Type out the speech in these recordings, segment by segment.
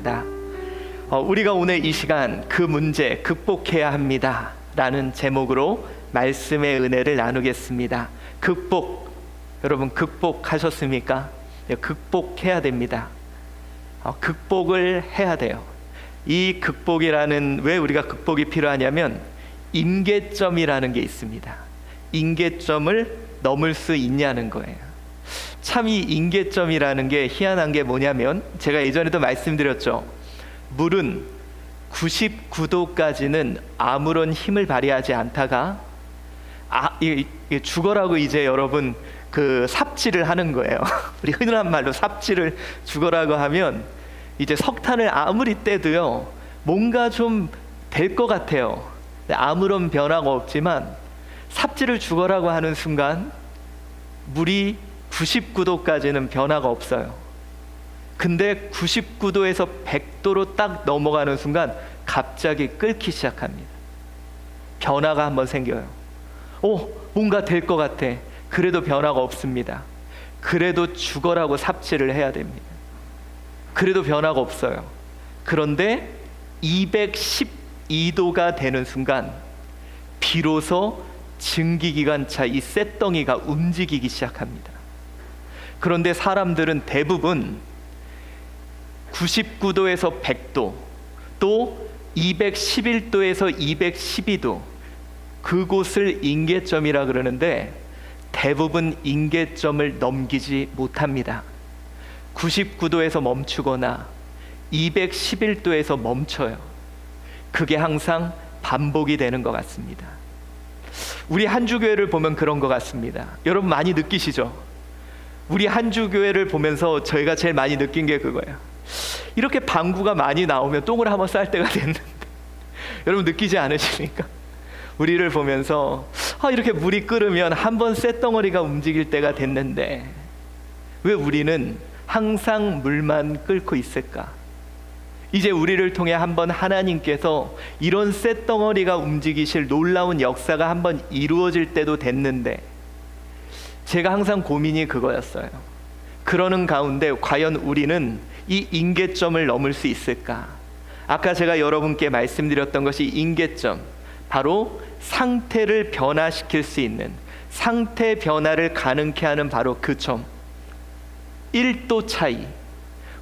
하겠습니다. 우리가 오늘 이 시간 그 문제 극복해야 합니다 라는 제목으로 말씀의 은혜를 나누겠습니다. 극복, 여러분 극복하셨습니까? 극복해야 됩니다. 극복을 해야 돼요. 이 극복이라는, 왜 우리가 극복이 필요하냐면 임계점이라는 게 있습니다. 임계점을 넘을 수 있냐는 거예요. 참 이 임계점이라는 게 희한한 게 뭐냐면, 제가 예전에도 말씀드렸죠. 물은 99도까지는 아무런 힘을 발휘하지 않다가 죽어라고 이제 여러분 그 삽질을 하는 거예요. 우리 흔한 말로 삽질을 죽어라고 하면, 이제 석탄을 아무리 떼도요 뭔가 좀 될 것 같아요. 아무런 변화가 없지만 삽질을 죽어라고 하는 순간 물이 99도까지는 변화가 없어요. 근데 99도에서 100도로 딱 넘어가는 순간 갑자기 끓기 시작합니다. 변화가 한번 생겨요. 뭔가 될 것 같아. 그래도 변화가 없습니다. 그래도 죽어라고 삽질을 해야 됩니다. 그래도 변화가 없어요. 그런데 212도가 되는 순간 비로소 증기기관차 이 쇳덩이가 움직이기 시작합니다. 그런데 사람들은 대부분 99도에서 100도, 또 211도에서 212도, 그곳을 임계점이라 그러는데 대부분 임계점을 넘기지 못합니다. 99도에서 멈추거나 211도에서 멈춰요. 그게 항상 반복이 되는 것 같습니다. 우리 한주교회를 보면 그런 것 같습니다. 여러분 많이 느끼시죠? 우리 한주교회를 보면서 저희가 제일 많이 느낀 게 그거예요. 이렇게 방구가 많이 나오면 똥을 한번 쌀 때가 됐는데, 여러분 느끼지 않으십니까? 우리를 보면서 이렇게 물이 끓으면 한번 쇳덩어리가 움직일 때가 됐는데 왜 우리는 항상 물만 끓고 있을까? 이제 우리를 통해 한번 하나님께서 이런 쇳덩어리가 움직이실 놀라운 역사가 한번 이루어질 때도 됐는데, 제가 항상 고민이 그거였어요. 그러는 가운데 과연 우리는 이 임계점을 넘을 수 있을까? 아까 제가 여러분께 말씀드렸던 것이 임계점, 바로 상태를 변화시킬 수 있는, 상태 변화를 가능케 하는 바로 그 점, 1도 차이,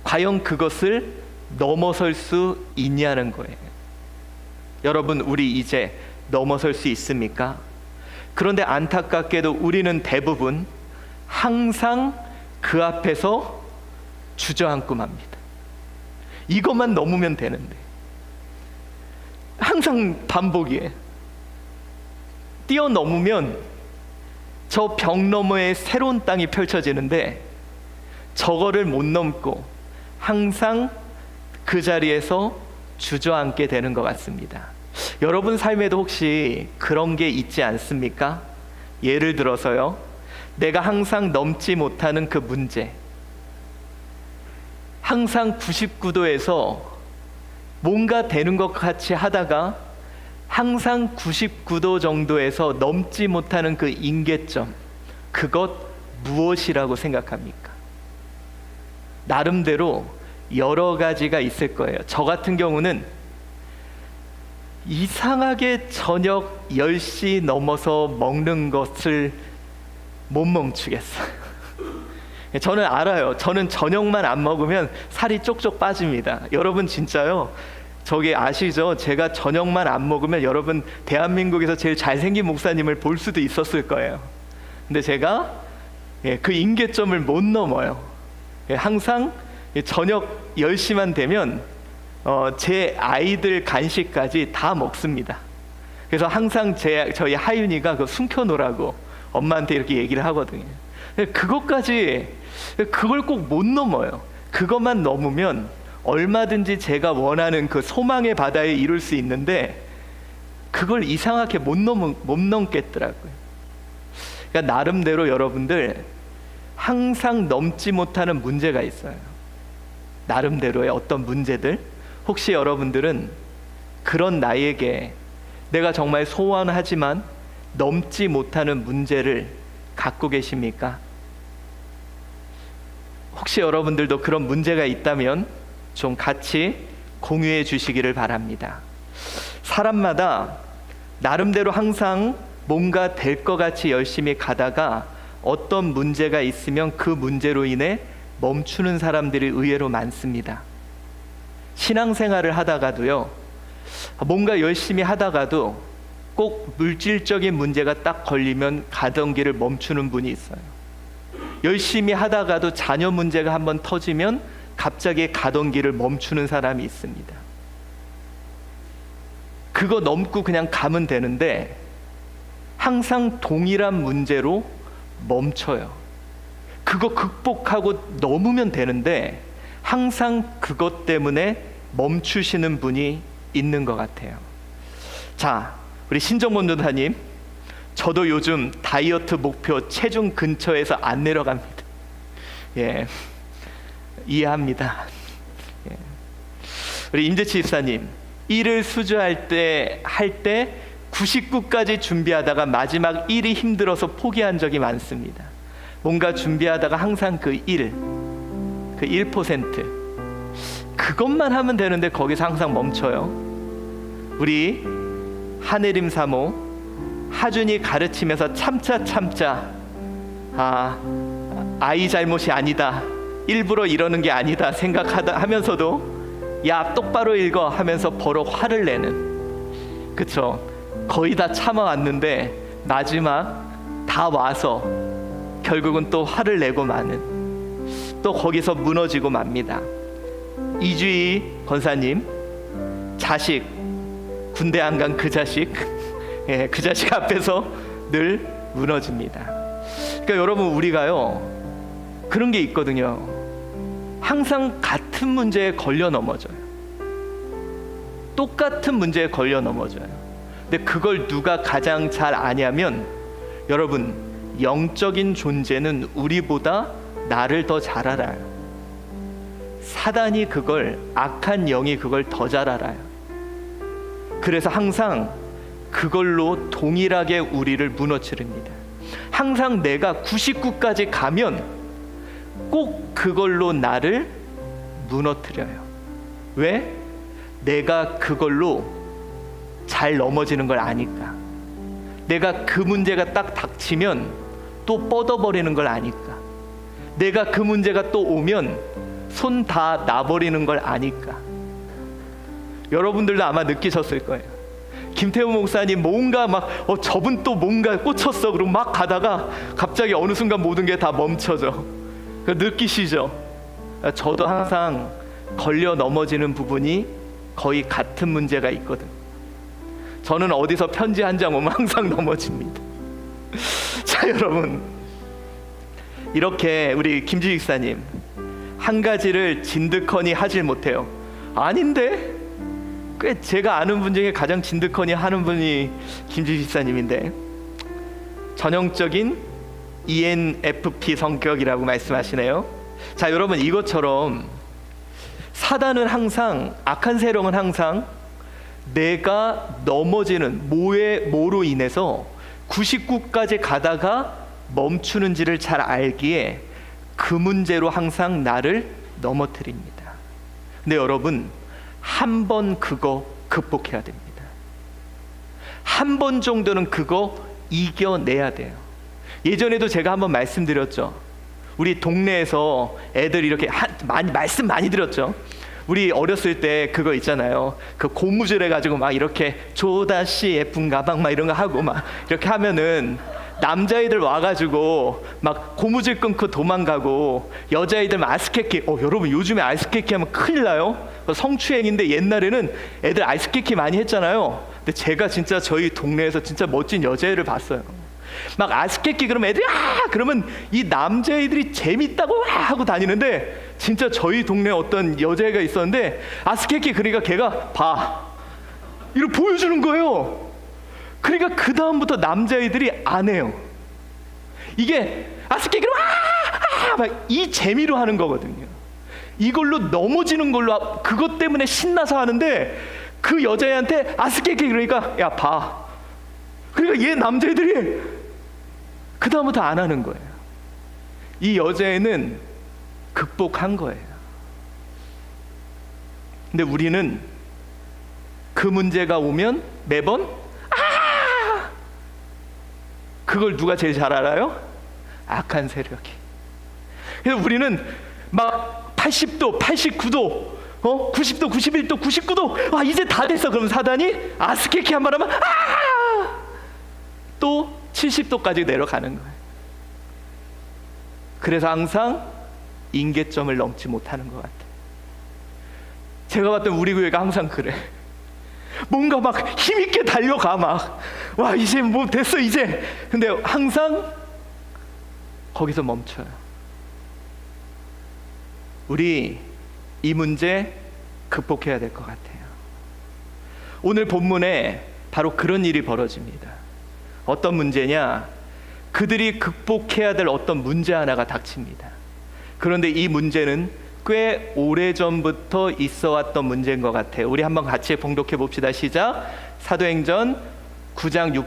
과연 그것을 넘어설 수 있냐는 거예요. 여러분, 우리 이제 넘어설 수 있습니까? 그런데 안타깝게도 우리는 대부분 항상 그 앞에서 주저앉고 맙니다. 이것만 넘으면 되는데 항상 반복이에요. 뛰어넘으면 저 벽 너머에 새로운 땅이 펼쳐지는데 저거를 못 넘고 항상 그 자리에서 주저앉게 되는 것 같습니다. 여러분 삶에도 혹시 그런 게 있지 않습니까? 예를 들어서요, 내가 항상 넘지 못하는 그 문제, 항상 99도에서 뭔가 되는 것 같이 하다가 항상 99도 정도에서 넘지 못하는 그 임계점, 그것 무엇이라고 생각합니까? 나름대로 여러 가지가 있을 거예요. 저 같은 경우는 이상하게 저녁 10시 넘어서 먹는 것을 못 멈추겠어요. 저는 알아요. 저는 저녁만 안 먹으면 살이 쪽쪽 빠집니다. 여러분 진짜요? 저기 아시죠? 제가 저녁만 안 먹으면 여러분 대한민국에서 제일 잘생긴 목사님을 볼 수도 있었을 거예요. 근데 제가 그 임계점을 못 넘어요. 항상 저녁 10시만 되면 제 아이들 간식까지 다 먹습니다. 그래서 항상 저희 하윤이가 그거 숨겨놓으라고 엄마한테 이렇게 얘기를 하거든요. 그걸 꼭 못 넘어요. 그것만 넘으면 얼마든지 제가 원하는 그 소망의 바다에 이룰 수 있는데 그걸 이상하게 못 넘겠더라고요. 그러니까 나름대로 여러분들 항상 넘지 못하는 문제가 있어요. 나름대로의 어떤 문제들, 혹시 여러분들은 그런 나에게 내가 정말 소원하지만 넘지 못하는 문제를 갖고 계십니까? 혹시 여러분들도 그런 문제가 있다면 좀 같이 공유해 주시기를 바랍니다. 사람마다 나름대로 항상 뭔가 될 것 같이 열심히 가다가 어떤 문제가 있으면 그 문제로 인해 멈추는 사람들이 의외로 많습니다. 신앙생활을 하다가도요, 뭔가 열심히 하다가도 꼭 물질적인 문제가 딱 걸리면 가던 길을 멈추는 분이 있어요. 열심히 하다가도 자녀 문제가 한번 터지면 갑자기 가던 길을 멈추는 사람이 있습니다. 그거 넘고 그냥 가면 되는데 항상 동일한 문제로 멈춰요. 그거 극복하고 넘으면 되는데 항상 그것 때문에 멈추시는 분이 있는 것 같아요. 자, 우리 신정원 전사님, 저도 요즘 다이어트 목표 체중 근처에서 안 내려갑니다. 예, 이해합니다. 예. 우리 임재치 집사님, 일을 수주할 때 99까지 준비하다가 마지막 일이 힘들어서 포기한 적이 많습니다. 뭔가 준비하다가 항상 그 1% 그것만 하면 되는데 거기서 항상 멈춰요. 우리 하내림 사모 하준이 가르치면서 참자 아이 잘못이 아니다, 일부러 이러는 게 아니다 생각하면서도 야 똑바로 읽어 하면서 버럭 화를 내는, 그쵸? 거의 다 참아왔는데 마지막 다 와서 결국은 또 화를 내고 마는, 또 거기서 무너지고 맙니다. 이주희 권사님, 자식, 군대 안 간 그 자식, 예, 그 자식 앞에서 늘 무너집니다. 그러니까 여러분, 우리가요 그런 게 있거든요. 항상 같은 문제에 걸려 넘어져요. 똑같은 문제에 걸려 넘어져요. 근데 그걸 누가 가장 잘 아냐면, 여러분, 영적인 존재는 우리보다 나를 더 잘 알아요. 사단이 그걸, 악한 영이 그걸 더 잘 알아요. 그래서 항상 그걸로 동일하게 우리를 무너뜨립니다. 항상 내가 99까지 가면 꼭 그걸로 나를 무너뜨려요. 왜? 내가 그걸로 잘 넘어지는 걸 아니까. 내가 그 문제가 딱 닥치면 또 뻗어버리는 걸 아니까. 내가 그 문제가 또 오면 손 다 놔버리는 걸 아니까. 여러분들도 아마 느끼셨을 거예요. 김태우 목사님 뭔가 막 저분 또 뭔가 꽂혔어 그러고 막 가다가 갑자기 어느 순간 모든 게 다 멈춰져. 느끼시죠? 저도 항상 걸려 넘어지는 부분이 거의 같은 문제가 있거든. 저는 어디서 편지 한 장 오면 항상 넘어집니다. 자, 여러분, 이렇게 우리 김지희 집사님 한 가지를 진득하니 하질 못해요. 아닌데? 꽤 제가 아는 분 중에 가장 진득하니 하는 분이 김지희 집사님인데, 전형적인 ENFP 성격이라고 말씀하시네요. 자, 여러분, 이것처럼 사단은 항상, 악한 세력은 항상 내가 넘어지는 뭐로 인해서 99까지 가다가 멈추는지를 잘 알기에 그 문제로 항상 나를 넘어뜨립니다. 근데 여러분, 한 번 그거 극복해야 됩니다. 한 번 정도는 그거 이겨내야 돼요. 예전에도 제가 한번 말씀드렸죠. 우리 동네에서 애들 이렇게 말씀 많이 드렸죠. 우리 어렸을 때 그거 있잖아요. 그 고무줄 해가지고 막 이렇게 조다씨 예쁜 가방 막 이런 거 하고 막 이렇게 하면은 남자애들 와가지고 막 고무줄 끊고 도망가고, 여자애들 아이스케키, 여러분 요즘에 아이스케키 하면 큰일 나요. 성추행인데 옛날에는 애들 아이스케키 많이 했잖아요. 근데 제가 진짜 저희 동네에서 진짜 멋진 여자애를 봤어요. 막 아이스케키 그러면 애들이 그러면 이 남자애들이 재밌다고 하고 다니는데, 진짜 저희 동네에 어떤 여자애가 있었는데 아이스케키 그러니까 걔가 이렇게 보여주는 거예요. 그러니까 그 다음부터 남자애들이 안 해요. 이게 아이스케키로 막 이 재미로 하는 거거든요. 이걸로 넘어지는 걸로 그것 때문에 신나서 하는데, 그 여자애한테 아이스케키 그러니까 야 봐. 그러니까 얘 남자애들이 그 다음부터 안 하는 거예요. 이 여자애는 극복한 거예요. 근데 우리는 그 문제가 오면 매번 그걸 누가 제일 잘 알아요? 악한 세력이. 그래서 우리는 막 80도, 89도, 90도, 91도, 99도, 이제 다 됐어. 그럼 사단이 아스케키 한 번 하면 또 70도까지 내려가는 거예요. 그래서 항상 임계점을 넘지 못하는 것 같아요. 제가 봤던 우리 교회가 항상 그래. 뭔가 막 힘있게 달려가 막 이제 뭐 됐어 이제. 근데 항상 거기서 멈춰요. 우리 이 문제 극복해야 될 것 같아요. 오늘 본문에 바로 그런 일이 벌어집니다. 어떤 문제냐? 그들이 극복해야 될 어떤 문제 하나가 닥칩니다. 그런데 이 문제는 꽤 오래전부터 있어 왔던 문제인 것 같아요. 우리 한번 같이 봉독해 봅시다. 시작. 사도행전 9장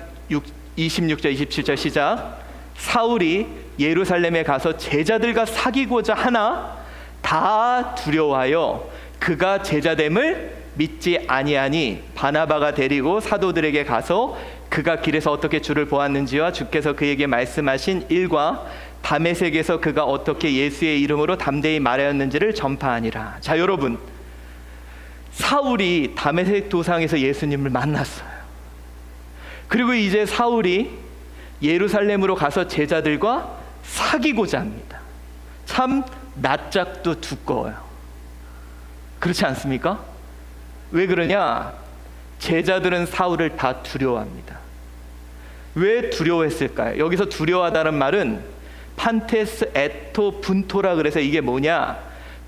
26절 27절 시작. 사울이 예루살렘에 가서 제자들과 사귀고자 하나 다 두려워하여 그가 제자됨을 믿지 아니하니 바나바가 데리고 사도들에게 가서 그가 길에서 어떻게 주를 보았는지와 주께서 그에게 말씀하신 일과 다메섹에서 그가 어떻게 예수의 이름으로 담대히 말하였는지를 전파하니라. 자, 여러분, 사울이 다메섹 도상에서 예수님을 만났어요. 그리고 이제 사울이 예루살렘으로 가서 제자들과 사귀고자 합니다. 참 낯짝도 두꺼워요. 그렇지 않습니까? 왜 그러냐? 제자들은 사울을 다 두려워합니다. 왜 두려워했을까요? 여기서 두려워하다는 말은 판테스 에토 분토라 그래서 이게 뭐냐?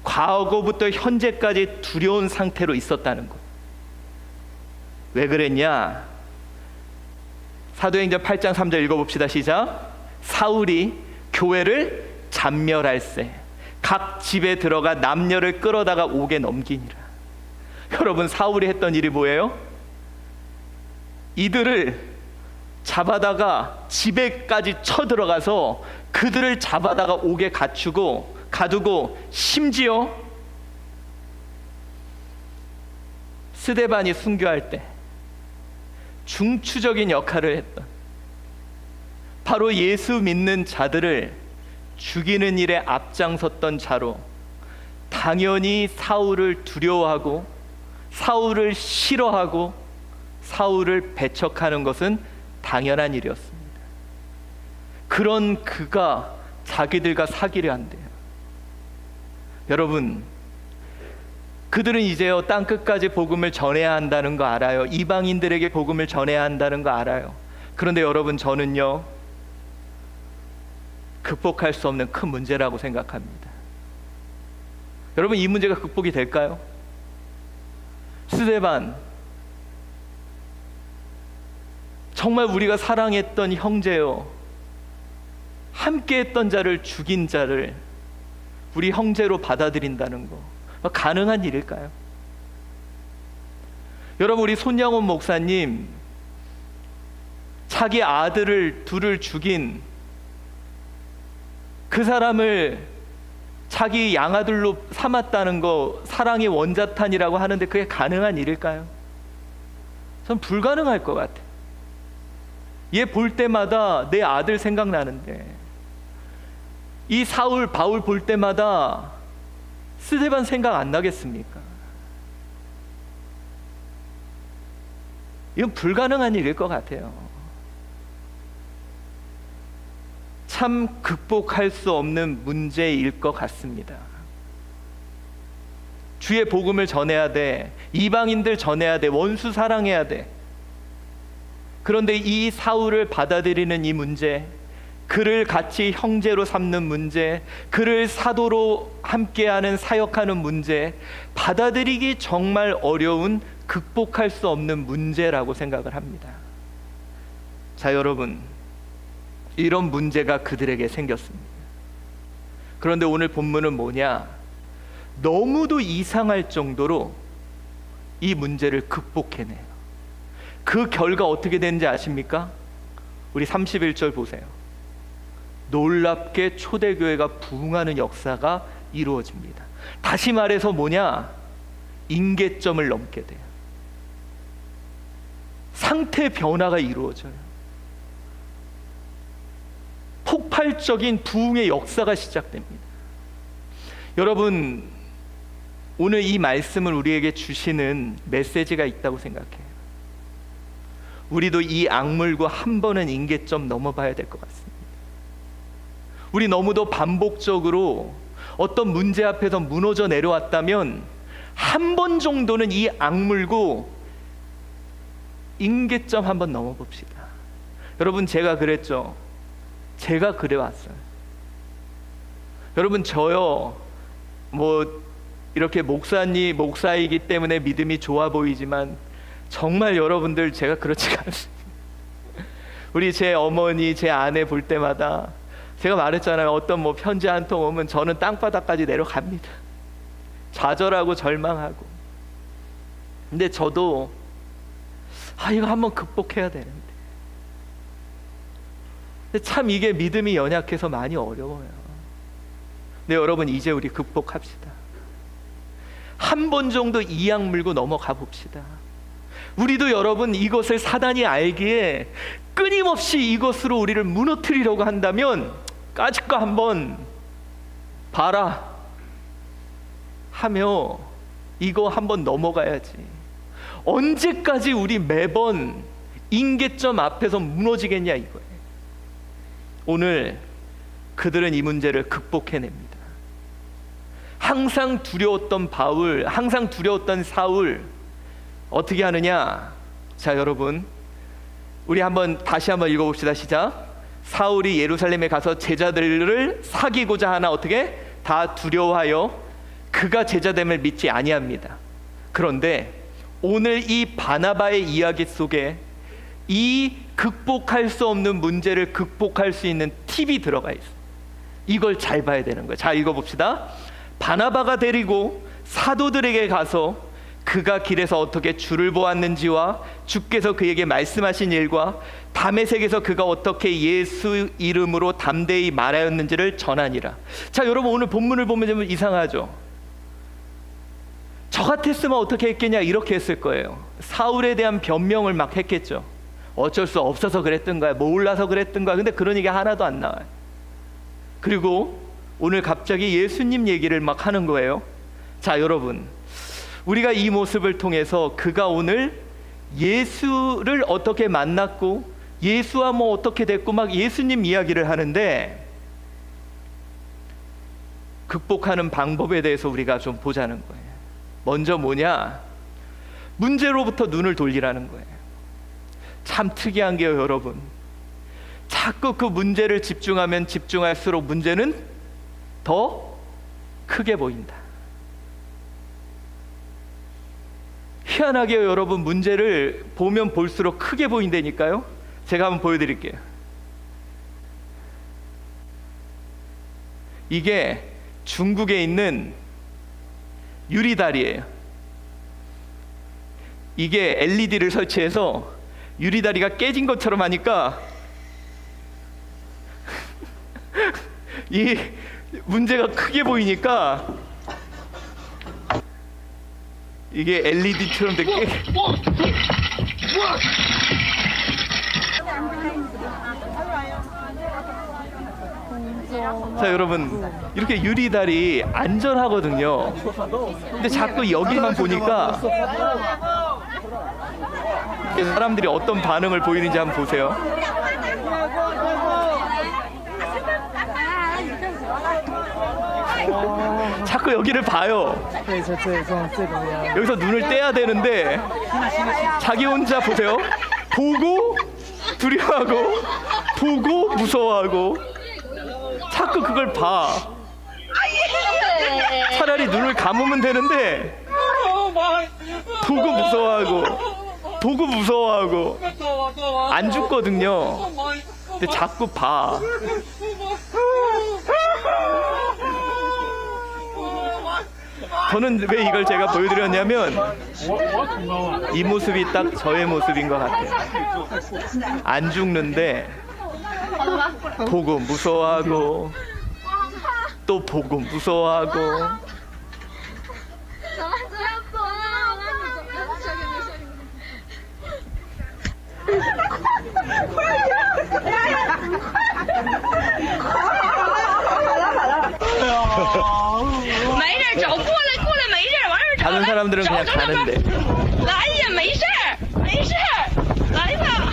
과거부터 현재까지 두려운 상태로 있었다는 것. 왜 그랬냐? 사도행전 8장 3절 읽어봅시다. 시작. 사울이 교회를 잔멸할세 각 집에 들어가 남녀를 끌어다가 옥에 넘기니라. 여러분, 사울이 했던 일이 뭐예요? 이들을 잡아다가 집에까지 쳐들어가서 그들을 잡아다가 옥에 가두고 심지어 스데반이 순교할 때 중추적인 역할을 했던, 바로 예수 믿는 자들을 죽이는 일에 앞장섰던 자로 당연히 사울을 두려워하고 사울을 싫어하고 사울을 배척하는 것은 당연한 일이었습니다. 그런 그가 자기들과 사귀려 한대요. 여러분, 그들은 이제요 땅끝까지 복음을 전해야 한다는 거 알아요. 이방인들에게 복음을 전해야 한다는 거 알아요. 그런데 여러분, 저는요 극복할 수 없는 큰 문제라고 생각합니다. 여러분, 이 문제가 극복이 될까요? 스데반, 정말 우리가 사랑했던 형제요, 함께했던 자를 죽인 자를 우리 형제로 받아들인다는 거 가능한 일일까요? 여러분, 우리 손양원 목사님 자기 아들을 둘을 죽인 그 사람을 자기 양아들로 삼았다는 거 사랑의 원자탄이라고 하는데 그게 가능한 일일까요? 전 불가능할 것 같아요. 얘 볼 때마다 내 아들 생각나는데, 이 사울 바울 볼 때마다 스데반 생각 안 나겠습니까? 이건 불가능한 일일 것 같아요. 참 극복할 수 없는 문제일 것 같습니다. 주의 복음을 전해야 돼. 이방인들 전해야 돼. 원수 사랑해야 돼. 그런데 이 사울을 받아들이는 이 문제, 그를 같이 형제로 삼는 문제, 그를 사도로 함께하는 사역하는 문제, 받아들이기 정말 어려운, 극복할 수 없는 문제라고 생각을 합니다. 자, 여러분, 이런 문제가 그들에게 생겼습니다. 그런데 오늘 본문은 뭐냐? 너무도 이상할 정도로 이 문제를 극복해내요. 그 결과 어떻게 되는지 아십니까? 우리 31절 보세요. 놀랍게 초대교회가 부흥하는 역사가 이루어집니다. 다시 말해서 뭐냐? 임계점을 넘게 돼요. 상태 변화가 이루어져요. 폭발적인 부흥의 역사가 시작됩니다. 여러분, 오늘 이 말씀을 우리에게 주시는 메시지가 있다고 생각해요. 우리도 이 악물고 한 번은 임계점 넘어봐야 될 것 같습니다. 우리 너무도 반복적으로 어떤 문제 앞에서 무너져 내려왔다면 한 번 정도는 이 악물고 임계점 한번 넘어봅시다. 여러분, 제가 그랬죠. 제가 그래왔어요. 여러분, 저요 이렇게 목사이기 때문에 믿음이 좋아 보이지만 정말 여러분들, 제가 그렇지가 않습니다. 우리 제 어머니, 제 아내 볼 때마다 제가 말했잖아요. 어떤 편지 한 통 오면 저는 땅바닥까지 내려갑니다. 좌절하고 절망하고. 근데 저도 이거 한번 극복해야 되는데. 근데 참 이게 믿음이 연약해서 많이 어려워요. 근데 여러분, 이제 우리 극복합시다. 한 번 정도 이 악 물고 넘어가 봅시다. 우리도 여러분, 이것을 사단이 알기에 끊임없이 이것으로 우리를 무너뜨리려고 한다면 까짓 거 한번 봐라 하며 이거 한번 넘어가야지. 언제까지 우리 매번 임계점 앞에서 무너지겠냐 이거예요. 오늘 그들은 이 문제를 극복해냅니다. 항상 두려웠던 바울, 항상 두려웠던 사울, 어떻게 하느냐? 자, 여러분, 우리 다시 한번 읽어봅시다. 시작. 사울이 예루살렘에 가서 제자들을 사귀고자 하나 어떻게? 다 두려워하여 그가 제자됨을 믿지 아니합니다. 그런데 오늘 이 바나바의 이야기 속에 이 극복할 수 없는 문제를 극복할 수 있는 팁이 들어가 있어요. 이걸 잘 봐야 되는 거예요. 자, 읽어봅시다. 바나바가 데리고 사도들에게 가서 그가 길에서 어떻게 주를 보았는지와 주께서 그에게 말씀하신 일과 다메섹에서 그가 어떻게 예수 이름으로 담대히 말하였는지를 전하니라. 자, 여러분, 오늘 본문을 보면 좀 이상하죠? 저 같았으면 어떻게 했겠냐, 이렇게 했을 거예요. 사울에 대한 변명을 막 했겠죠. 어쩔 수 없어서 그랬던가, 몰라서 그랬던가. 근데 그런 얘기 하나도 안 나와요. 그리고 오늘 갑자기 예수님 얘기를 막 하는 거예요. 자, 여러분, 우리가 이 모습을 통해서 그가 오늘 예수를 어떻게 만났고 예수와 어떻게 됐고 막 예수님 이야기를 하는데, 극복하는 방법에 대해서 우리가 좀 보자는 거예요. 먼저 뭐냐? 문제로부터 눈을 돌리라는 거예요. 참 특이한 게요, 여러분. 자꾸 그 문제를 집중하면 집중할수록 문제는 더 크게 보인다. 희한하게요, 여러분, 문제를 보면 볼수록 크게 보인다니까요. 제가 한번 보여드릴게요. 이게 중국에 있는 유리다리예요. 이게 LED를 설치해서 유리다리가 깨진 것처럼 하니까 이 문제가 크게 보이니까 이게 LED처럼 되게 자, 여러분, 이렇게 유리다리 안전하거든요. 근데 자꾸 여기만 보니까 사람들이 어떤 반응을 보이는지 한번 보세요. 자꾸 여기를 봐요. 여기서 눈을 떼야 되는데 자기 혼자 보세요. 보고 두려워하고 보고 무서워하고 자꾸 그걸 봐. 차라리 눈을 감으면 되는데 보고 무서워하고 안 죽거든요. 근데 자꾸 봐. 저는 왜 이걸 제가 보여드렸냐면 이 모습이 딱 저의 모습인 것 같아요. 안 죽는데 보고 무서워하고 또 보고 무서워하고 그냥 가는데. 来呀，没事儿，没事儿，来吧。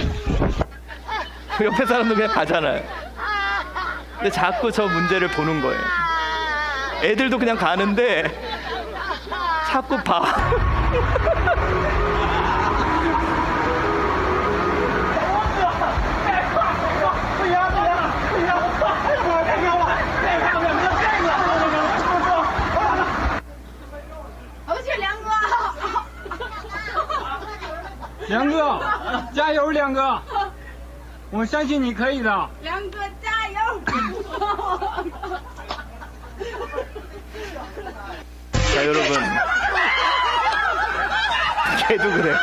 옆에 사람도 그냥 가잖아요. 근데 자꾸 저 문제를 보는 거예요. 애들도 그냥 가는데 자꾸 봐.梁哥，加油，梁哥！我相信你可以的。梁哥加油！ 자, 여러분. 걔도 그래요.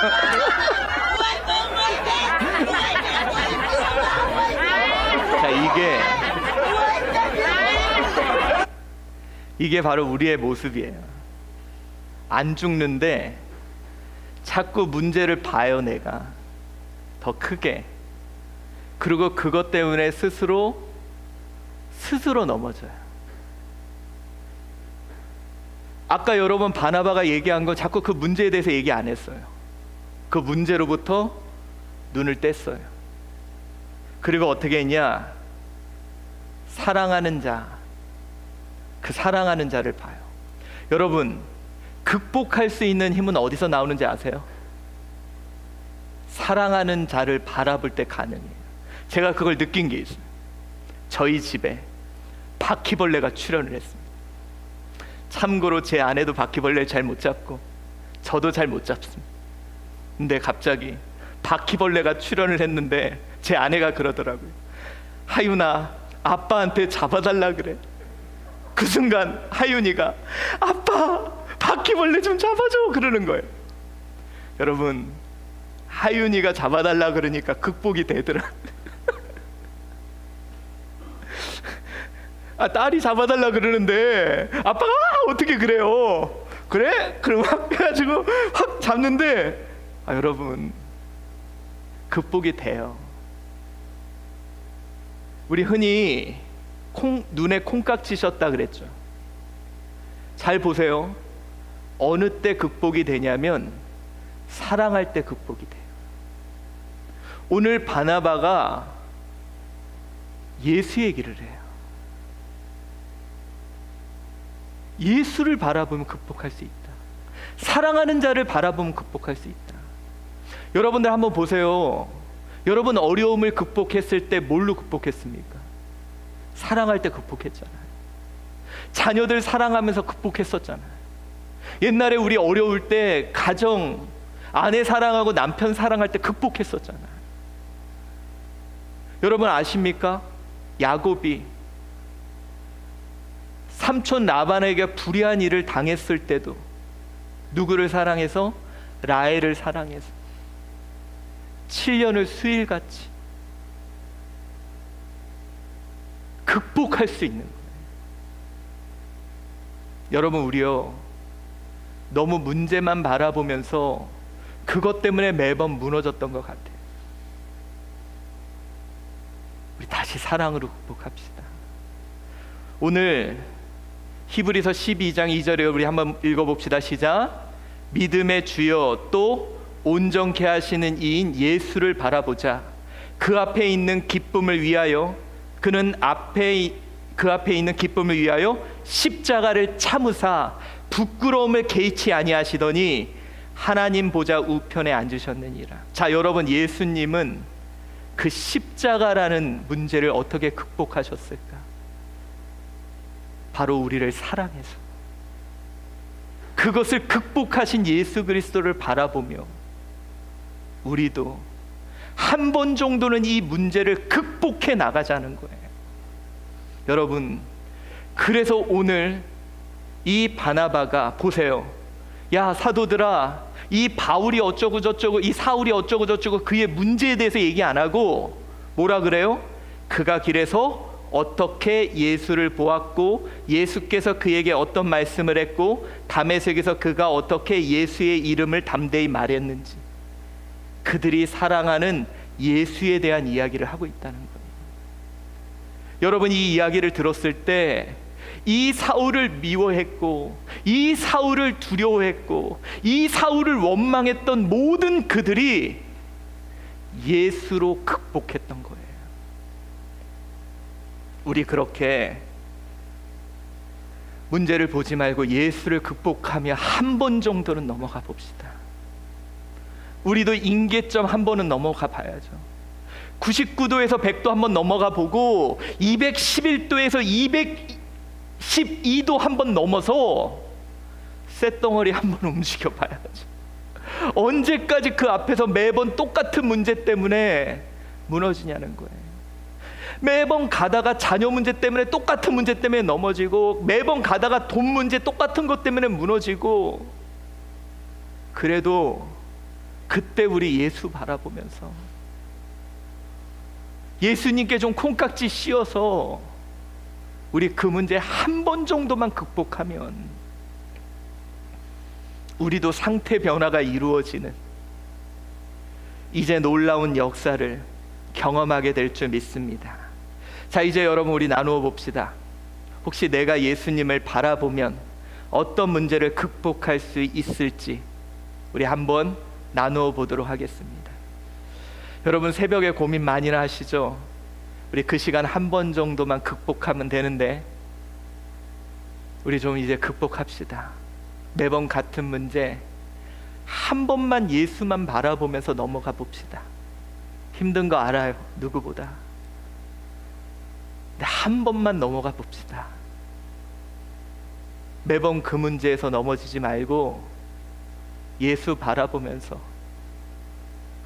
자, 이게 바로 우리의 모습이에요. 안 죽는데 자꾸 문제를 봐요, 내가 더 크게. 그리고 그것 때문에 스스로 넘어져요. 아까 여러분 바나바가 얘기한 건 자꾸 그 문제에 대해서 얘기 안 했어요. 그 문제로부터 눈을 뗐어요. 그리고 어떻게 했냐? 사랑하는 자, 그 사랑하는 자를 봐요. 여러분, 극복할 수 있는 힘은 어디서 나오는지 아세요? 사랑하는 자를 바라볼 때 가능해요. 제가 그걸 느낀 게 있어요. 저희 집에 바퀴벌레가 출현을 했습니다. 참고로 제 아내도 바퀴벌레를 잘 못 잡고 저도 잘 못 잡습니다. 근데 갑자기 바퀴벌레가 출현을 했는데 제 아내가 그러더라고요. 하윤아, 아빠한테 잡아달라 그래. 그 순간 하윤이가 아빠 바퀴벌레 좀 잡아줘 그러는 거예요. 여러분, 하윤이가 잡아달라 그러니까 극복이 되더라고요. 딸이 잡아달라 그러는데 아빠가 어떻게 그래요? 그래? 그럼 확 해가지고 확 잡는데 여러분, 극복이 돼요. 우리 흔히 눈에 콩깍지 씌었다 그랬죠. 잘 보세요. 어느 때 극복이 되냐면 사랑할 때 극복이 돼요. 오늘 바나바가 예수 얘기를 해요. 예수를 바라보면 극복할 수 있다. 사랑하는 자를 바라보면 극복할 수 있다. 여러분들 한번 보세요. 여러분 어려움을 극복했을 때 뭘로 극복했습니까? 사랑할 때 극복했잖아요. 자녀들 사랑하면서 극복했었잖아요. 옛날에 우리 어려울 때 가정, 아내 사랑하고 남편 사랑할 때 극복했었잖아요. 여러분 아십니까? 야곱이 삼촌 라반에게 불의한 일을 당했을 때도 누구를 사랑해서? 라헬을 사랑해서 7년을 수일같이 극복할 수 있는 거예요. 여러분, 우리요 너무 문제만 바라보면서 그것 때문에 매번 무너졌던 것 같아요. 우리 다시 사랑으로 극복합시다. 오늘 히브리서 12장 2절에 우리 한번 읽어봅시다. 시작. 믿음의 주여 또 온전케 하시는 이인 예수를 바라보자. 그 앞에 있는 기쁨을 위하여 그는 그 앞에 있는 기쁨을 위하여 십자가를 참으사 부끄러움을 개의치 아니하시더니 하나님 보좌 우편에 앉으셨느니라. 자, 여러분, 예수님은 그 십자가라는 문제를 어떻게 극복하셨을까? 바로 우리를 사랑해서. 그것을 극복하신 예수 그리스도를 바라보며 우리도 한 번 정도는 이 문제를 극복해 나가자는 거예요. 여러분, 그래서 오늘 이 바나바가 보세요. 야 사도들아, 이 바울이 어쩌고 저쩌고 이 사울이 어쩌고 저쩌고 그의 문제에 대해서 얘기 안 하고 뭐라 그래요? 그가 길에서 어떻게 예수를 보았고 예수께서 그에게 어떤 말씀을 했고 다메섹에서 그가 어떻게 예수의 이름을 담대히 말했는지, 그들이 사랑하는 예수에 대한 이야기를 하고 있다는 거예요. 여러분, 이 이야기를 들었을 때 이 사울을 미워했고, 이 사울을 두려워했고, 이 사울을 원망했던 모든 그들이 예수로 극복했던 거예요. 우리 그렇게 문제를 보지 말고 예수를 극복하며 한 번 정도는 넘어가 봅시다. 우리도 인계점 한 번은 넘어가 봐야죠. 99도에서 100도 한번 넘어가 보고 211도에서 212도 한번 넘어서 쇳덩어리 한번 움직여 봐야죠. 언제까지 그 앞에서 매번 똑같은 문제 때문에 무너지냐는 거예요. 매번 가다가 자녀 문제 때문에, 똑같은 문제 때문에 넘어지고, 매번 가다가 돈 문제 똑같은 것 때문에 무너지고, 그래도 그때 우리 예수 바라보면서 예수님께 좀 콩깍지 씌워서 우리 그 문제 한 번 정도만 극복하면 우리도 상태 변화가 이루어지는 이제 놀라운 역사를 경험하게 될 줄 믿습니다. 자, 이제 여러분 우리 나누어 봅시다. 혹시 내가 예수님을 바라보면 어떤 문제를 극복할 수 있을지 우리 한번 나누어 보도록 하겠습니다. 여러분 새벽에 고민 많이나 하시죠? 우리 그 시간 한 번 정도만 극복하면 되는데 우리 좀 이제 극복합시다. 매번 같은 문제 한 번만 예수만 바라보면서 넘어가 봅시다. 힘든 거 알아요, 누구보다. 근데 한 번만 넘어가 봅시다. 매번 그 문제에서 넘어지지 말고 예수 바라보면서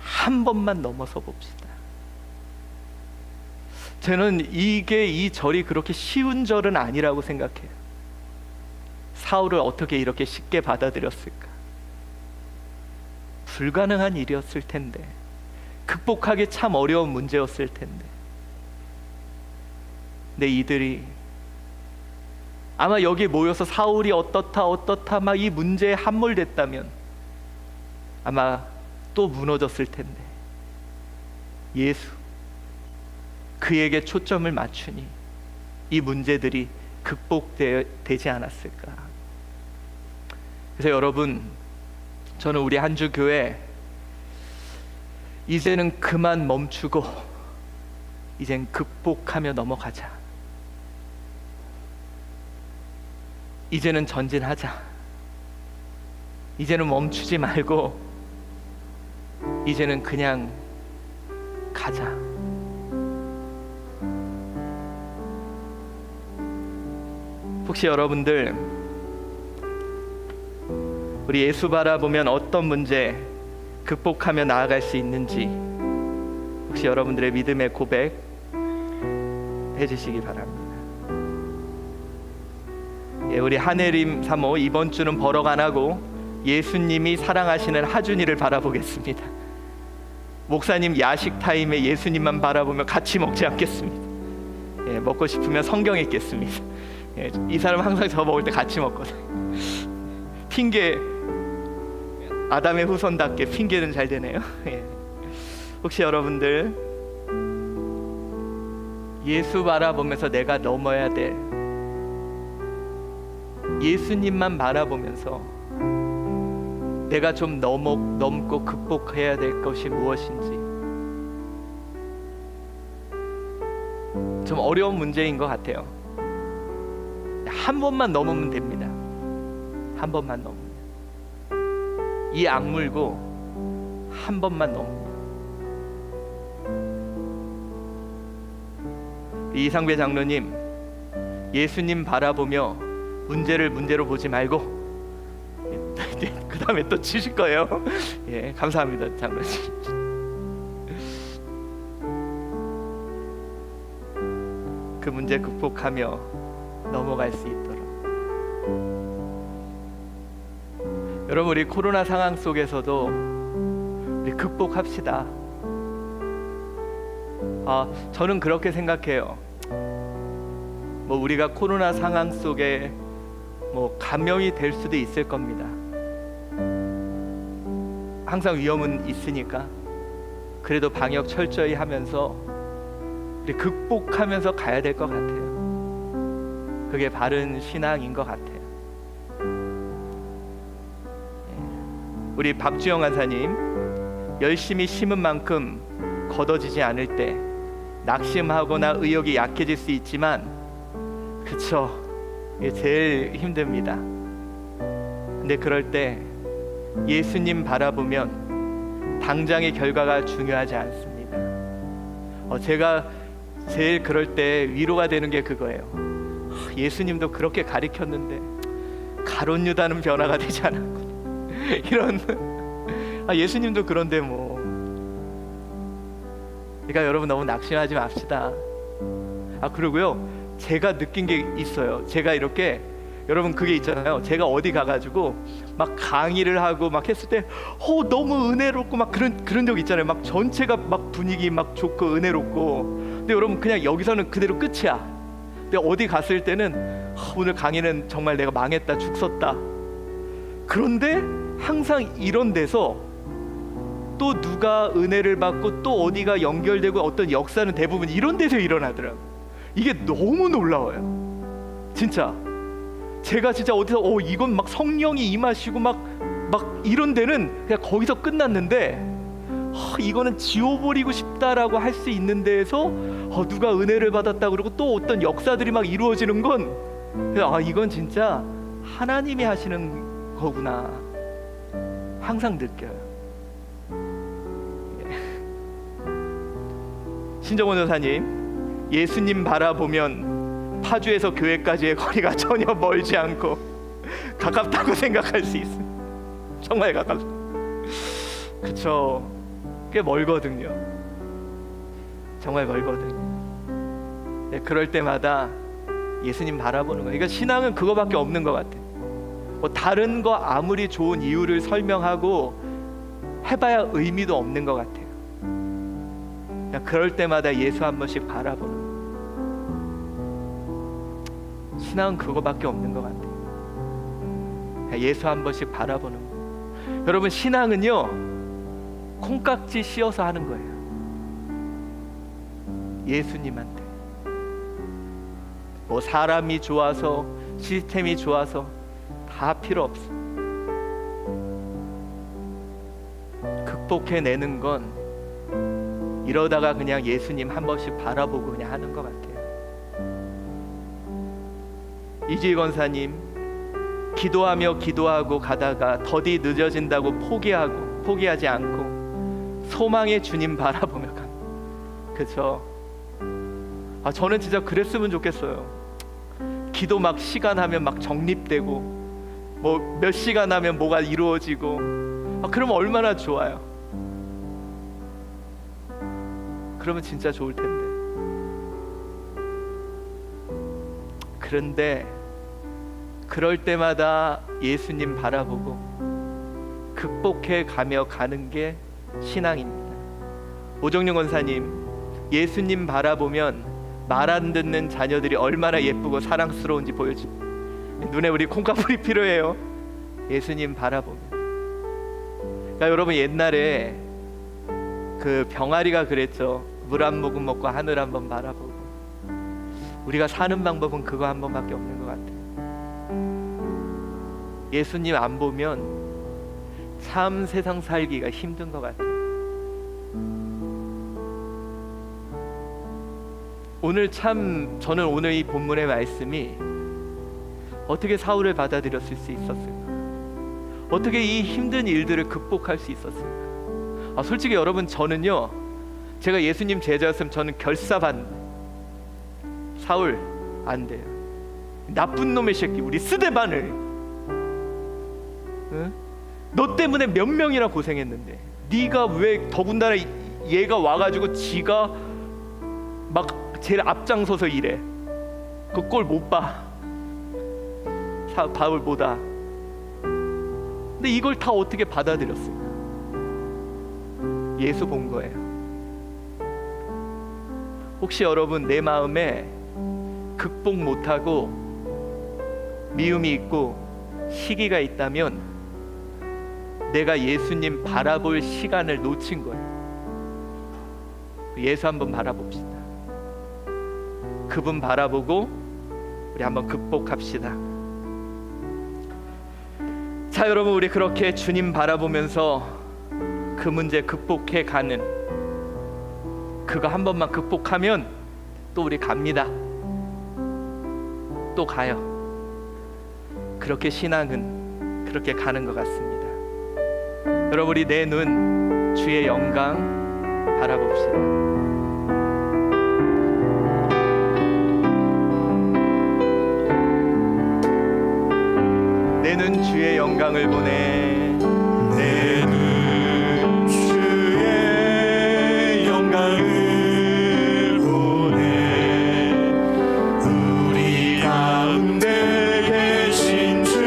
한 번만 넘어서 봅시다. 저는 이 절이 그렇게 쉬운 절은 아니라고 생각해요. 사울을 어떻게 이렇게 쉽게 받아들였을까? 불가능한 일이었을 텐데, 극복하기 참 어려운 문제였을 텐데, 근데 이들이 아마 여기 모여서 사울이 어떻다 막 이 문제에 함몰됐다면 아마 또 무너졌을 텐데, 예수, 그에게 초점을 맞추니 이 문제들이 극복되지 않았을까. 그래서 여러분, 저는 우리 한주 교회 이제는 그만 멈추고 이젠 극복하며 넘어가자. 이제는 전진하자. 이제는 멈추지 말고 이제는 그냥 가자. 혹시 여러분들 우리 예수 바라보면 어떤 문제 극복하며 나아갈 수 있는지 혹시 여러분들의 믿음의 고백 해주시기 바랍니다. 예, 우리 한혜림 사모 이번 주는 버럭 안 하고 예수님이 사랑하시는 하준이를 바라보겠습니다. 목사님 야식 타임에 예수님만 바라보며 같이 먹지 않겠습니다. 예, 먹고 싶으면 성경 읽겠습니다. 예, 이 사람 항상 저 먹을 때 같이 먹거든. 핑계, 아담의 후손답게 핑계는 잘 되네요. 예. 혹시 여러분들 예수 바라보면서 내가 넘어야 될, 예수님만 바라보면서 내가 좀 넘고 극복해야 될 것이 무엇인지, 좀 어려운 문제인 것 같아요. 한 번만 넘으면 됩니다. 한 번만 넘으면, 이 악물고 한 번만 넘으면. 이상배 장로님, 예수님 바라보며 문제를 문제로 보지 말고 그 다음에 또 치실 거예요. 예, 감사합니다, 장로님. 그 문제 극복하며 넘어갈 수 있도록. 여러분, 우리 코로나 상황 속에서도 우리 극복합시다. 저는 그렇게 생각해요. 뭐 우리가 코로나 상황 속에 뭐 감염이 될 수도 있을 겁니다. 항상 위험은 있으니까 그래도 방역 철저히 하면서 우리 극복하면서 가야 될 것 같아요. 그게 바른 신앙인 것 같아요. 우리 박주영 간사님, 열심히 심은 만큼 걷어지지 않을 때 낙심하거나 의욕이 약해질 수 있지만, 그쵸, 이게 제일 힘듭니다. 근데 그럴 때 예수님 바라보면 당장의 결과가 중요하지 않습니다. 제가 제일 그럴 때 위로가 되는 게 그거예요. 예수님도 그렇게 가리켰는데 가룟 유다는 변화가 되지 않았고 이런 예수님도 그런데 뭐. 그러니까 여러분 너무 낙심하지 맙시다. 그리고요, 제가 느낀 게 있어요. 제가 이렇게, 여러분 그게 있잖아요. 제가 어디 가가지고 막 강의를 하고 막 했을 때 너무 은혜롭고 막 그런 적 있잖아요. 막 전체가 막 분위기 막 좋고 은혜롭고. 근데 여러분 그냥 여기서는 그대로 끝이야. 근데 어디 갔을 때는 오늘 강의는 정말 내가 망했다, 죽었다. 그런데 항상 이런 데서 또 누가 은혜를 받고 또 어디가 연결되고 어떤 역사는 대부분 이런 데서 일어나더라고요. 이게 너무 놀라워요. 진짜 제가 진짜 어디서 이건 막 성령이 임하시고 막 이런 데는 그냥 거기서 끝났는데, 이거는 지워버리고 싶다라고 할 수 있는 데에서 누가 은혜를 받았다 그러고 또 어떤 역사들이 막 이루어지는 건, 이건 진짜 하나님이 하시는 거구나 항상 느껴요. 신정원 여사님, 예수님 바라보면 파주에서 교회까지의 거리가 전혀 멀지 않고 가깝다고 생각할 수 있어요. 정말 가깝죠. 그쵸, 꽤 멀거든요. 정말 멀거든요. 네, 그럴 때마다 예수님 바라보는 거예요. 그러니까 신앙은 그거밖에 없는 것 같아요. 다른 거 아무리 좋은 이유를 설명하고 해봐야 의미도 없는 것 같아요. 그냥 그럴 때마다 예수 한 번씩 바라보는 거예요. 신앙은 그거밖에 없는 것 같아요. 그냥 예수 한 번씩 바라보는 거예요. 여러분, 신앙은요, 콩깍지 씌워서 하는 거예요. 예수님한테. 뭐 사람이 좋아서 시스템이 좋아서 다 필요 없어. 극복해내는 건 이러다가 그냥 예수님 한 번씩 바라보고 그냥 하는 것 같아요. 이주희 권사님, 기도하고 가다가 더디 늦어진다고 포기하지 않고 소망의 주님 바라보며 가. 그쵸? 저는 진짜 그랬으면 좋겠어요. 기도 막 시간 하면 막 정립되고 뭐 몇 시간 하면 뭐가 이루어지고, 그러면 얼마나 좋아요. 그러면 진짜 좋을 텐데. 그런데 그럴 때마다 예수님 바라보고 극복해 가며 가는 게 신앙입니다. 오정용 권사님, 예수님 바라보면 말 안 듣는 자녀들이 얼마나 예쁘고 사랑스러운지 보여줍니다. 눈에 우리 콩가물이 필요해요. 예수님 바라보면. 그러니까 여러분, 옛날에 그 병아리가 그랬죠. 물 한 모금 먹고 하늘 한번 바라보고. 우리가 사는 방법은 그거 한 번밖에 없는 것 같아요. 예수님 안 보면 참 세상 살기가 힘든 것 같아요. 저는 오늘 이 본문의 말씀이 어떻게 사울을 받아들였을 수 있었을까? 어떻게 이 힘든 일들을 극복할 수 있었을까? 솔직히 여러분, 저는요, 제가 예수님 제자였으면 저는 결사반. 사울 안 돼요. 나쁜 놈의 새끼, 우리 스데반을, 응? 너 때문에 몇 명이나 고생했는데 네가 왜 더군다나 얘가 와가지고 지가 막 제일 앞장서서 일해. 그 꼴 못 봐. 바울 보다. 근데 이걸 다 어떻게 받아들였을까? 예수 본 거예요. 혹시 여러분 내 마음에 극복 못하고 미움이 있고 시기가 있다면 내가 예수님 바라볼 시간을 놓친 거예요. 예수 한번 바라봅시다. 그분 바라보고 우리 한번 극복합시다. 자, 여러분, 우리 그렇게 주님 바라보면서 그 문제 극복해 가는, 그거 한 번만 극복하면 또 우리 갑니다. 또 가요. 그렇게 신앙은 그렇게 가는 것 같습니다. 여러분, 우리 내 눈 주의 영광 바라봅시다. 내 눈 주의 영광을 보내. 내 눈 주의 영광을 보내. 우리 가운데 계신 주님,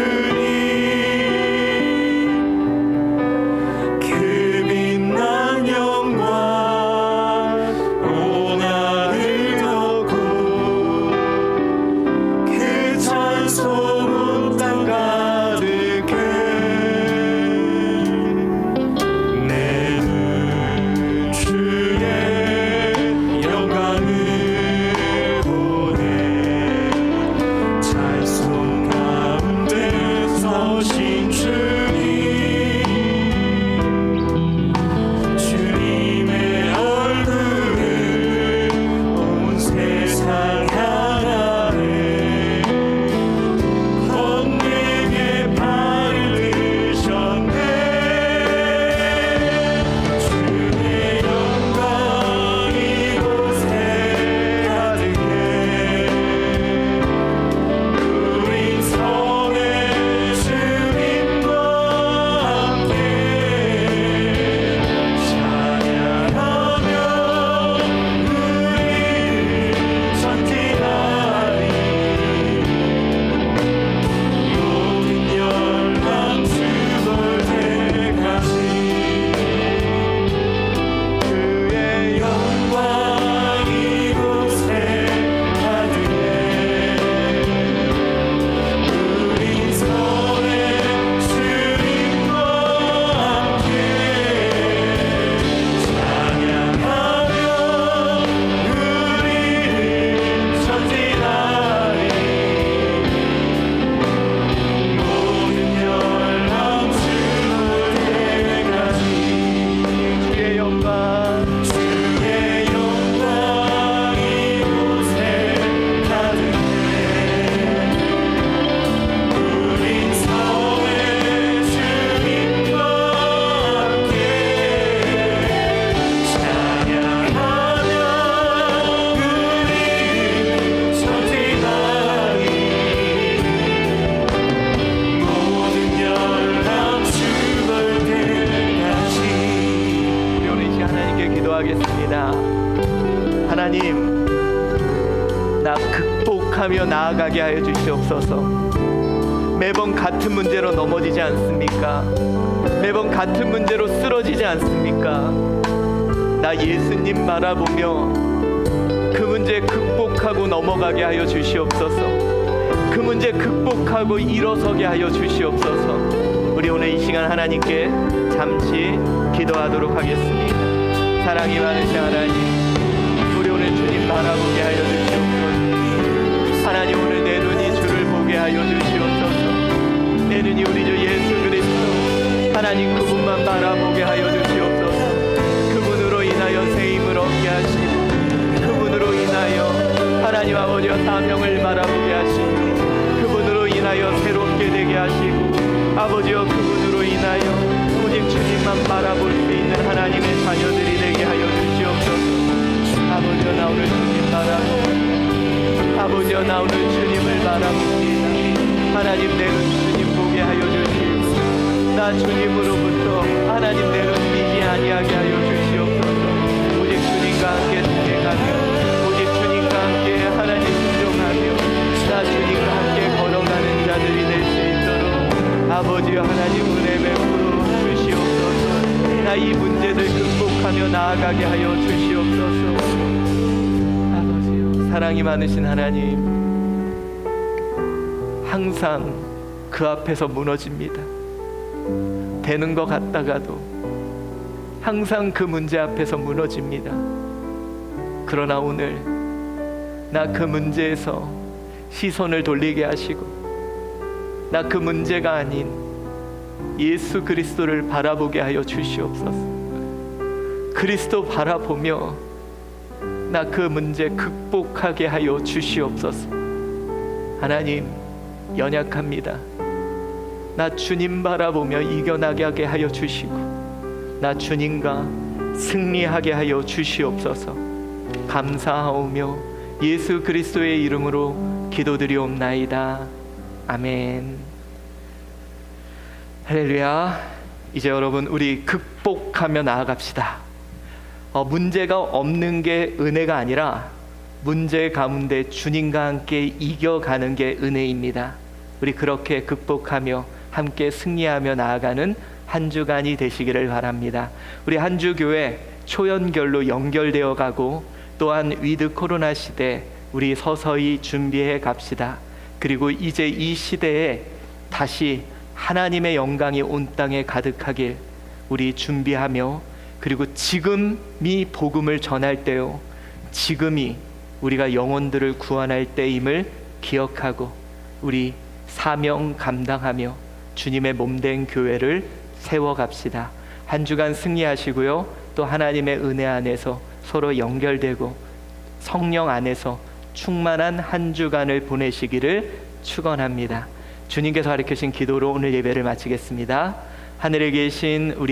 그 빛난 영광 온 하늘 덮고, 그 찬송 온 땅 가득해. 내 눈 주의 영광을 보내. 찬송 가운데 서신 주님, 주님의 얼굴을 온 세상 향하네. 번뇌의 발을 드셨네. 주의 영광 이곳에 가득해. 우린 성의 주님과 함께 찬양하며 우리를 전진하리. 모든 열방 죽을 때까지 그의 영광 이곳에 가득해. 우린 성의 주님과 함께 찬양하며 우리를 전진하리. 모든 열방 죽을 때까지 주의 영광, 주의 영광 이곳에 가득해. 우린 성의 주님과 함께 찬양하며 우리를 전진하리. 모든 열방 죽을 때까지. 우리 오늘 이 시간 하나님께 기도하겠습니다. 하나님, 나 극복하며 나아가게 하여 주시옵소서. 매번 같은 문제로 넘어지지 않습니까? 매번 같은 문제로 쓰러지지 않습니까? 나 예수님 바라보며 그 문제 극복하고 넘어가게 하여 주시옵소서. 그 문제 극복하고 일어서게 하여 주시옵소서. 우리 오늘 이 시간 하나님께 잠시 기도하도록 하겠습니다. 사랑이 많으신 하나님, 우리 오늘 주님 바라보게 하여 주시옵소서. 하나님, 오늘 내 눈이 주를 보게 하여 주시옵소서. 내 눈이 우리 주 예수 그리스도 하나님 그분만 바라보게 하여 주시옵소서. 그분으로 인하여 세임을 얻게 하시고, 그분으로 인하여 하나님 아버지와 사명을 바라보게 하시고, 그분으로 인하여 새롭게 되게 하시고, 아버지여 그분으로 인하여 오직 주님만 바라볼 수 있는 하나님의 자녀들이 되게 하여 주시옵소서. 아버지여, 나 오늘 주님 바라봅니다. 아버지여, 나 오늘 주님을 바라봅니다. 하나님, 내 눈 주님 보게 하여 주시고, 나 주님으로부터 하나님 내 눈 미지 아니하게 하여 주시옵소서. 오직 주님과 함께 동행하며, 오직 주님과 함께 하나님 순종하며, 나 주님과 함께 걸어가는 자들이 될 수 있도록 아버지여 하나님 은혜 베풀어 주시옵소서. 나 이 문제들 극복하며 나아가게 하여 주시옵소서. 아버지여, 사랑이 많으신 하나님, 항상 그 앞에서 무너집니다. 되는 것 같다가도 항상 그 문제 앞에서 무너집니다. 그러나 오늘 나 그 문제에서 시선을 돌리게 하시고 나 그 문제가 아닌 예수 그리스도를 바라보게 하여 주시옵소서. 그리스도 바라보며 나 그 문제 극복하게 하여 주시옵소서. 하나님, 연약합니다. 나 주님 바라보며 이겨나가게 하여 주시고 나 주님과 승리하게 하여 주시옵소서. 감사하오며 예수 그리스도의 이름으로 기도드리옵나이다. 아멘. 할렐루야. 이제 여러분, 우리 극복하며 나아갑시다. 문제가 없는 게 은혜가 아니라 문제 가운데 주님과 함께 이겨가는 게 은혜입니다. 우리 그렇게 극복하며 함께 승리하며 나아가는 한 주간이 되시기를 바랍니다. 우리 한 주 교회 초연결로 연결되어 가고 또한 위드 코로나 시대 우리 서서히 준비해 갑시다. 그리고 이제 이 시대에 다시 하나님의 영광이 온 땅에 가득하길 우리 준비하며, 그리고 지금이 복음을 전할 때요, 지금이 우리가 영혼들을 구원할 때임을 기억하고 우리 사명 감당하며 주님의 몸된 교회를 세워갑시다. 한 주간 승리하시고요, 또 하나님의 은혜 안에서 서로 연결되고 성령 안에서 충만한 한 주간을 보내시기를 축원합니다. 주님께서 가르치신 기도로 오늘 예배를 마치겠습니다. 하늘에 계신 우리